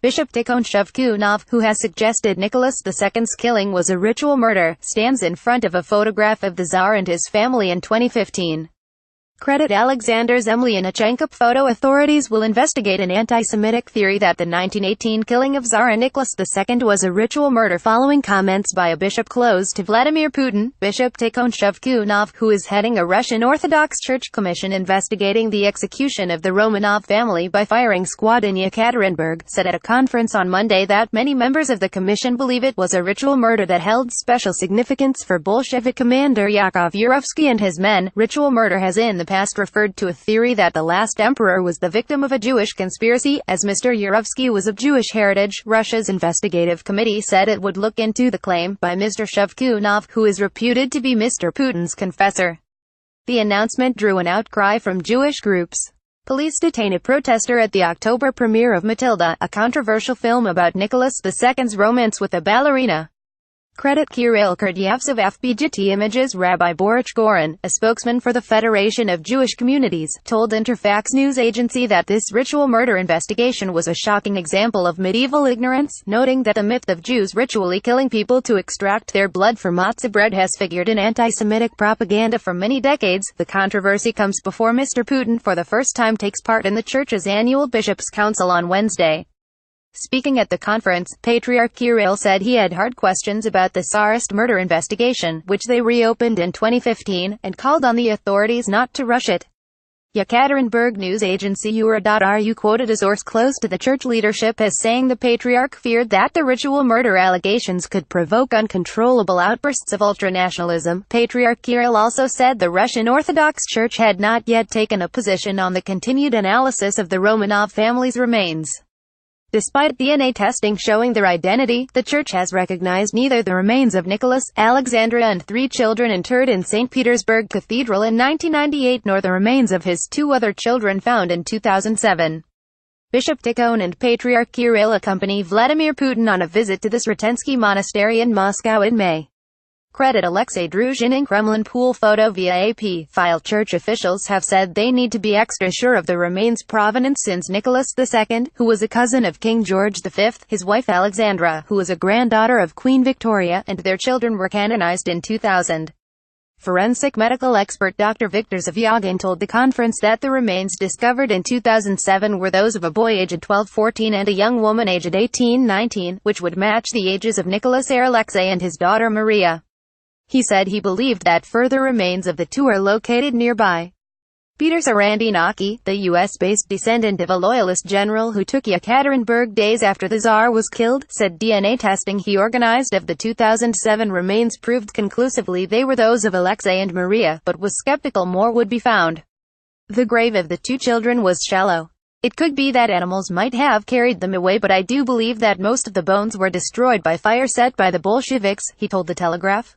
Bishop Tikhon Shevkunov, who has suggested Nicholas II's killing was a ritual murder, stands in front of a photograph of the Tsar and his family in 2015. Credit Alexander ZemlianichenkoAP photo. Authorities will investigate an anti-Semitic theory that the 1918 killing of Tsar Nicholas II was a ritual murder following comments by a bishop close to Vladimir Putin. Bishop Tikhon Shevkunov, who is heading a Russian Orthodox Church commission investigating the execution of the Romanov family by firing squad in Yekaterinburg, said at a conference on Monday that many members of the commission believe it was a ritual murder that held special significance for Bolshevik commander Yakov Yurovsky and his men. Ritual murder has in the past referred to a theory that the last emperor was the victim of a Jewish conspiracy, as Mr. Yurovsky was of Jewish heritage. Russia's investigative committee said it would look into the claim by Mr. Shevkunov, who is reputed to be Mr. Putin's confessor. The announcement drew an outcry from Jewish groups. Police detain a protester at the October premiere of Matilda, a controversial film about Nicholas II's romance with a ballerina. Credit Kirill Kurdyevtsev. FBGT Images. Rabbi Boruch Gorin, a spokesman for the Federation of Jewish Communities, told Interfax news agency that this ritual murder investigation was a shocking example of medieval ignorance, noting that the myth of Jews ritually killing people to extract their blood for matzah bread has figured in anti-Semitic propaganda for many decades. The controversy comes before Mr. Putin for the first time takes part in the Church's annual Bishops' Council on Wednesday. Speaking at the conference, Patriarch Kirill said he had hard questions about the Tsarist murder investigation, which they reopened in 2015, and called on the authorities not to rush it. Yekaterinburg news agency Ura.ru quoted a source close to the church leadership as saying the Patriarch feared that the ritual murder allegations could provoke uncontrollable outbursts of ultranationalism. Patriarch Kirill also said the Russian Orthodox Church had not yet taken a position on the continued analysis of the Romanov family's remains. Despite DNA testing showing their identity, the Church has recognized neither the remains of Nicholas, Alexandra and 3 children interred in St. Petersburg Cathedral in 1998 nor the remains of his 2 other children found in 2007. Bishop Tikhon and Patriarch Kirill accompany Vladimir Putin on a visit to the Sretensky Monastery in Moscow in May. Credit Alexei Druzhin in Kremlin pool photo via AP file. Church officials have said they need to be extra sure of the remains' provenance since Nicholas II, who was a cousin of King George V, his wife Alexandra, who was a granddaughter of Queen Victoria, and their children were canonized in 2000. Forensic medical expert Dr. Viktor Zavyagin told the conference that the remains discovered in 2007 were those of a boy aged 12-14 and a young woman aged 18-19, which would match the ages of Nicholas Alexei and his daughter Maria. He said he believed that further remains of the 2 are located nearby. Peter Sarandinaki, the U.S.-based descendant of a loyalist general who took Yekaterinburg days after the Tsar was killed, said DNA testing he organized of the 2007 remains proved conclusively they were those of Alexei and Maria, but was skeptical more would be found. The grave of the 2 children was shallow. It could be that animals might have carried them away, but I do believe that most of the bones were destroyed by fire set by the Bolsheviks, he told the Telegraph.